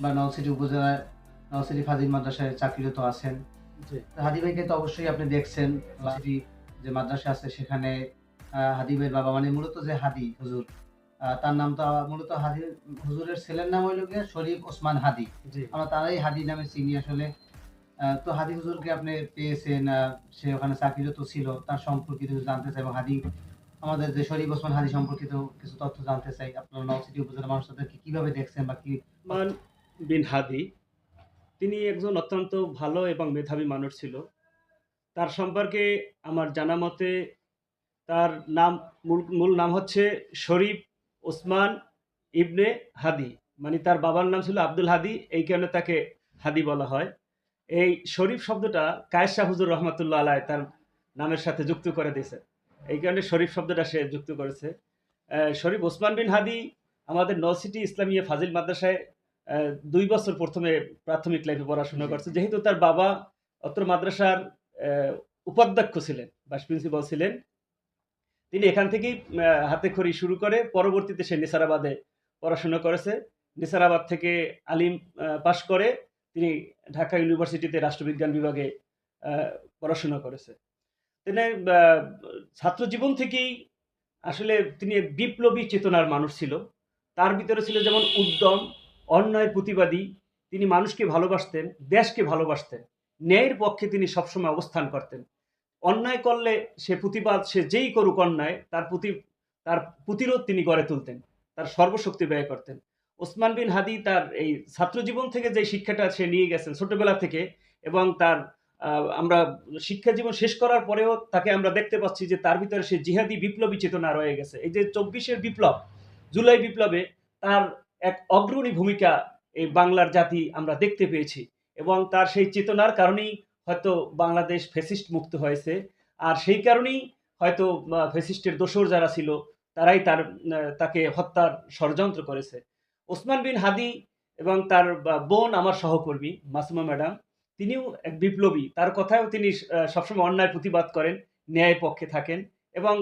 বা নলছিটি উপজেলায় নলছিটি ফাজিল মাদ্রাসায় চাকরিরত আছেন। জি, হাদি ভাইকে তো অবশ্যই আপনি দেখছেন নলছিটি যে মাদ্রাসা আছে সেখানে হাদি ভাইয়ের বাবা মানে মূলত যে হাদি হুজুর তার নামটা মূলত হাদি হুজুরের ছেলের নাম হইল গিয়ে শরীফ ওসমান হাদি। জি। আমরা তারাই হাদি নামে চিনি আসলে। তো হাদি হুজুরকে আপনি পেয়েছেন, সে ওখানে চাকরিরত ছিল। তার সম্পর্কিত কিছু জানতে চাই এবং হাদি আমাদের যে শরীফ ওসমান হাদি সম্পর্কিত কিছু তথ্য জানতে চাই। আপনারা নলছিটি উপজেলার মানুষ তাদেরকে কিভাবে দেখছেন বা কি মান বিন হাদি তিনি একজন অত্যন্ত ভালো এবং মেধাবী মানুষ ছিল। তার সম্পর্কে আমার জানা মতে তার নাম মূল নাম হচ্ছে শরীফ ওসমান ইবনে হাদি। মানে তার বাবার নাম ছিল আব্দুল হাদি, এই কারণে তাকে হাদি বলা হয়। এই শরীফ শব্দটা কায়েস শাহ হুজুর রহমাতুল্লাহ আলাইহ তার নামের সাথে যুক্ত করে দিয়েছে। এই কারণে শরীফ শব্দটা সে যুক্ত করেছে। শরীফ ওসমান বিন হাদি আমাদের নলছিটি ইসলামিয়া ফাজিল মাদ্রাসায় ২ বছর প্রথমে প্রাথমিক লাইফে পড়াশোনা করছে। যেহেতু তার বাবা অত্র মাদ্রাসার অ্যা উপাধ্যক্ষ ছিলেন, ভাইস প্রিন্সিপাল ছিলেন। তিনি এখান থেকেই হাতেখড়ি শুরু করে পরবর্তীতে সে নেসারাবাদে পড়াশোনা করেছে। নেসারাবাদ থেকে আলিম পাশ করে তিনি ঢাকা ইউনিভার্সিটিতে রাষ্ট্রবিজ্ঞান বিভাগে আ পড়াশোনা করেছে। তিনি ছাত্র জীবন থেকেই আসলে তিনি এক বিপ্লবী চেতনার মানুষ ছিল। তার ভিতরে ছিল যেমন উদ্যম, অন্যায়ের প্রতিবাদী, তিনি মানুষকে ভালোবাসতেন, দেশকে ভালোবাসতেন। ন্যায়ের পক্ষে তিনি সবসময় অবস্থান করতেন। অন্যায় করলে সে প্রতিবাদ, সে যেই করুক অন্যায় তার প্রতিরোধ তিনি গড়ে তুলতেন। তার সর্বশক্তি ব্যয় করতেন। ওসমান বিন হাদি তার এই ছাত্র জীবন থেকে যে শিক্ষাটা সে নিয়ে গেছেন ছোটবেলা থেকে, এবং তার আমরা শিক্ষা জীবন শেষ করার পরেও তাকে আমরা দেখতে পাচ্ছি যে তার ভিতরে সে জিহাদি বিপ্লবী চেতনা রয়ে গেছে। এই যে ২৪ বিপ্লব, জুলাই বিপ্লবে তার এক অগ্রণী ভূমিকা এই বাংলার জাতি আমরা দেখতে পেয়েছি, এবং তার সেই চেতনার কারণেই হয়তো বাংলাদেশ ফ্যাসিস্ট মুক্ত হয়েছে। আর সেই কারণেই হয়তো ফ্যাসিস্টের দোসর যারা ছিল তারাই তাকে হত্যার ষড়যন্ত্র করেছে। ওসমান বিন হাদি এবং তার বোন আমার সহকর্মী মাসুমা ম্যাডাম, তিনিও এক বিপ্লবী। তার কথায়ও তিনি সবসময় অন্যায়ের প্রতিবাদ করেন, ন্যায়ের পক্ষে থাকেন, এবং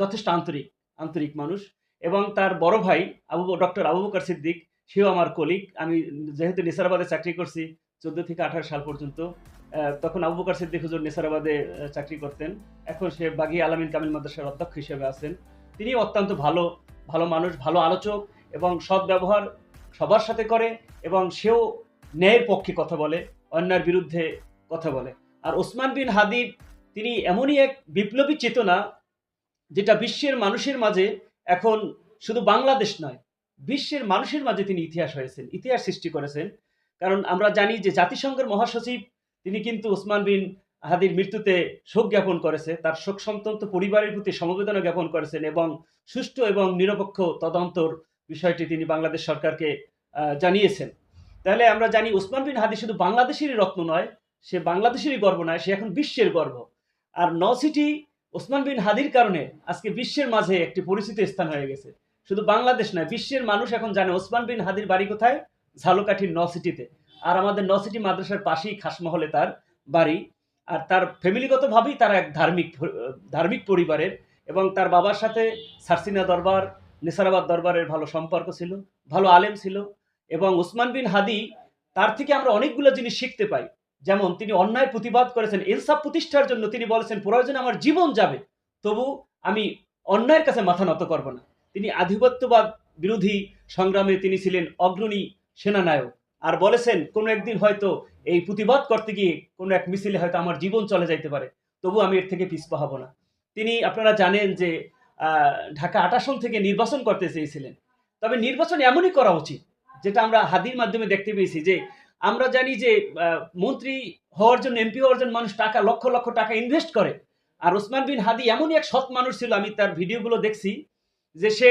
যথেষ্ট আন্তরিক মানুষ। এবং তার বড় ভাই ডক্টর আবু বকর সিদ্দিক, সেও আমার কলিগ। আমি যেহেতু নিসারাবাদে চাকরি করছি ১৪ থেকে ১৮ সাল পর্যন্ত, তখন আবু বকর সিদ্দিক হুজুর নেসারাবাদে চাকরি করতেন। এখন সে বাগী আলামিন কামিল মাদ্রাসার অধ্যক্ষ হিসেবে আছেন। তিনি অত্যন্ত ভালো মানুষ, ভালো আলোচক, এবং সৎ ব্যবহার সবার সাথে করে, এবং সেও ন্যায়ের পক্ষে কথা বলে, অন্যায়ের বিরুদ্ধে কথা বলে। আর ওসমান বিন হাদির তিনি এমনই এক বিপ্লবী চেতনা, যেটা বিশ্বের মানুষের মাঝে এখন শুধু বাংলাদেশ নয়, বিশ্বের মানুষের মাঝে তিনি ইতিহাস সৃষ্টি করেছেন। কারণ আমরা জানি যে জাতিসংঘের মহাসচিব তিনি কিন্তু ওসমান বিন হাদির মৃত্যুতে শোক জ্ঞাপন করেছে, তার শোক সন্তপ্ত পরিবারের প্রতি সমবেদনা জ্ঞাপন করেছেন, এবং সুষ্ঠু এবং নিরপেক্ষ তদন্তর বিষয়টি তিনি বাংলাদেশ সরকারকে জানিয়েছেন। তাহলে আমরা জানি ওসমান বিন হাদি শুধু বাংলাদেশেরই রত্ন নয়, সে বাংলাদেশেরই গর্ব নয়, সে এখন বিশ্বের গর্ব। আর নলছিটি ওসমান বিন হাদির কারণে আজকে বিশ্বের মাঝে একটি পরিচিত স্থান হয়ে গেছে। শুধু বাংলাদেশ নয়, বিশ্বের মানুষ এখন জানে ওসমান বিন হাদির বাড়ি কোথায়, ঝালকাঠির নলছিটিতে। আর আমাদের নলছিটি মাদ্রাসার পাশেই খাসমহলে তার বাড়ি। আর তার ফ্যামিলিগতভাবেই তারা এক ধার্মিক পরিবারের, এবং তার বাবার সাথে সারসিনা দরবার, নেসারাবাদ দরবারের ভালো সম্পর্ক ছিল, ভালো আলেম ছিল। এবং ওসমান বিন হাদি, তার থেকে আমরা অনেকগুলো জিনিস শিখতে পাই। যেমন তিনি অন্যায়ের প্রতিবাদ করেছেন, ইনসাফ প্রতিষ্ঠার জন্য তিনি বলেছেন প্রয়োজনে আমার জীবন যাবে, তবু আমি অন্যায়ের কাছে মাথা নত করব না। তিনি আধিপত্যবাদ বিরোধী সংগ্রামে তিনি ছিলেন অগ্রণী সেনানায়ক। আর বলেছেন কোন একদিন হয়তো এই প্রতিবাদ করতে গিয়ে কোন এক মিছিলে হয়তো আমার জীবন চলে যাইতে পারে, তবু আমি এর থেকে পিছপা হব না। তিনি, আপনারা জানেন যে ঢাকা ৮ আসন থেকে নির্বাচন করতে চেয়েছিলেন। তবে নির্বাচন এমনই করা উচিত, যেটা আমরা হাদির মাধ্যমে দেখতে পেয়েছি, যে আমরা জানি যে মন্ত্রী হওয়ার জন্য, এমপি হওয়ার জন্য মানুষ লক্ষ লক্ষ টাকা ইনভেস্ট করে। আর ওসমান বিন হাদি এমনই এক সৎ মানুষ ছিল, আমি তার ভিডিওগুলো দেখছি, যে সে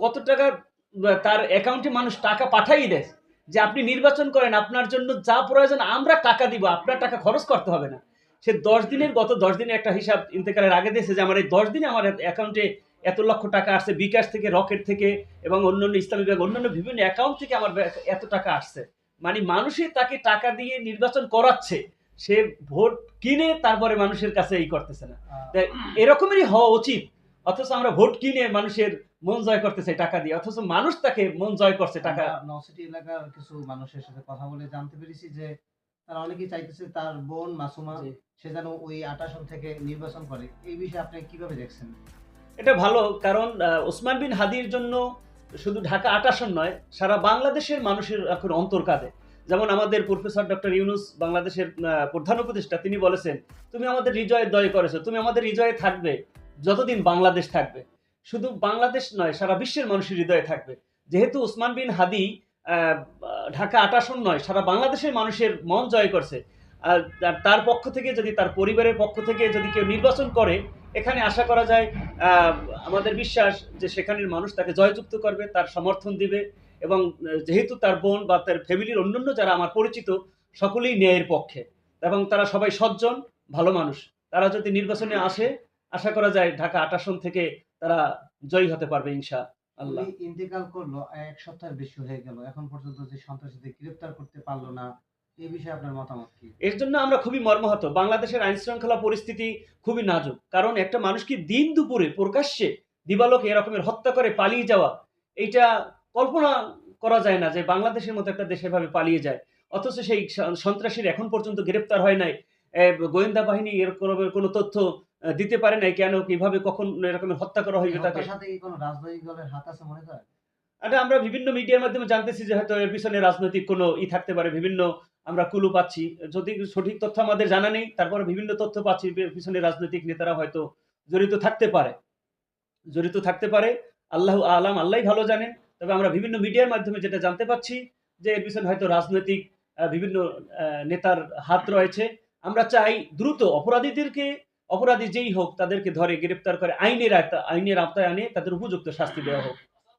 কত টাকা তার অ্যাকাউন্টে মানুষ টাকা পাঠাই দেয়, যে আপনি নির্বাচন করেন, আপনার জন্য যা প্রয়োজন আমরা টাকা দিব, আপনার টাকা খরচ করতে হবে না। সে 10 দিনের একটা হিসাব ইন্তেকালের আগে দিয়েছে, যে আমার এই 10 দিনে আমার অ্যাকাউন্টে এত লক্ষ টাকা আসছে, বিকাশ থেকে, রকেট থেকে, এবং অন্যান্য ইসলামী ব্যাংক, অন্যান্য বিভিন্ন অ্যাকাউন্ট থেকে আমার এত টাকা আসছে। মানে মানুষই তাকে টাকা দিয়ে নির্বাচন করাচ্ছে, সে ভোট কিনে তারপরে মানুষের কাছে এই করতেছে না। তাই এরকমেরই হওয়া উচিত। অথচ আমরা ভোট কিনে মানুষের মন জয় করতে চায় টাকা দিয়ে, অথচ মানুষ তাকে মন জয় করছে টাকা। আমরা নওসিটি এলাকার কিছু মানুষের সাথে কথা বলে জানতে পেরেছি যে তারা অনেকেই চাইতেছে তার বোন মাসুমা জি। সে যেন ওই ৮ আসন থেকে নির্বাচন করে। এই বিষয়ে আপনি কিভাবে দেখছেন? এটা ভালো, কারণ ওসমান বিন হাদির জন্য শুধু ঢাকা ৮ আসন নয়, সারা বাংলাদেশের মানুষের এখন অন্তর কাঁদে। যেমন আমাদের প্রফেসর ডক্টর ইউনুস, বাংলাদেশের প্রধান উপদেষ্টা, তিনি বলেছেন, তুমি আমাদের হৃদয়ে দয় করেছো, তুমি আমাদের হৃদয়ে থাকবে যতদিন বাংলাদেশ থাকবে। শুধু বাংলাদেশ নয়, সারা বিশ্বের মানুষের হৃদয়ে থাকবে। যেহেতু ওসমান বিন হাদি আহ, ঢাকা ৮ আসন নয়, সারা বাংলাদেশের মানুষের মন জয় করছে, আর তার পক্ষ থেকে যদি, তার পরিবারের পক্ষ থেকে যদি কেউ নির্বাচন করে, এখানে আশা করা যায়, আহ, আমাদের বিশ্বাস যে সেখানের মানুষ তাকে জয়যুক্ত করবে, তার সমর্থন দিবে। এবং যেহেতু তার বোন বা তার ফ্যামিলির অন্যান্য যারা আমার পরিচিত, সকলেই ন্যায়ের পক্ষে, এবং তারা সবাই সজ্জন, ভালো মানুষ। তারা যদি নির্বাচনে আসে, আশা করা যায় ঢাকা ৮ আসন থেকে তারা জয়ী হতে পারবে ইনশা আল্লাহ। উনি ইন্তেকাল করলো ১ সপ্তাহের বেশি হয়ে গেল। এখন পর্যন্ত যে সন্ত্রাসীদের গ্রেফতার করতে পারল না। এই বিষয়ে আপনার মতামত কি? এর জন্য আমরা খুবই মর্মাহত। বাংলাদেশের আইন শৃঙ্খলা পরিস্থিতি খুবই নাজুক, কারণ একটা মানুষকে দিন দুপুরে প্রকাশ্যে দিবালোকে এরকমের হত্যা করে পালিয়ে যাওয়া, এইটা কল্পনা করা যায় না যে বাংলাদেশের মতো একটা দেশ এভাবে পালিয়ে যায়। অথচ সেই সন্ত্রাসীর এখন পর্যন্ত গ্রেপ্তার হয় নাই। গোয়েন্দা বাহিনী এরকম কোনো তথ্য দিতে পারে নাই, কেন, কিভাবে, কখন এরকমের হত্যা করা এই হইবে তাকে। হত্যার সাথে কি কোনো রাজনৈতিক দলের হাত আছে মনে করেন? এটা আমরা বিভিন্ন মিডিয়ার মাধ্যমে জানতেছি যে হয়তো এর পিছনে রাজনৈতিক কোনো থাকতে পারে। বিভিন্ন আমরা ক্লু পাচ্ছি। যদি সঠিক তথ্য আমাদের জানা নেই, তারপরে বিভিন্ন তথ্য পাচ্ছি পিছনে রাজনৈতিক নেতারা হয়তো জড়িত থাকতে পারে। জড়িত থাকতে পারে। আল্লাহু আলাম, আল্লাহই ভালো জানেন। তবে আমরা বিভিন্ন মিডিয়ার মাধ্যমে যেটা জানতে পাচ্ছি যে এর পিছনে হয়তো রাজনৈতিক বিভিন্ন নেতার হাত রয়েছে। আমরা চাই দ্রুত অপরাধীদেরকে, অপরাধী যেই হোক তাদেরকে ধরে গ্রেপ্তার করে আইনের আওতায় আনে, তাদের উপযুক্ত শাস্তি দেওয়া হোক।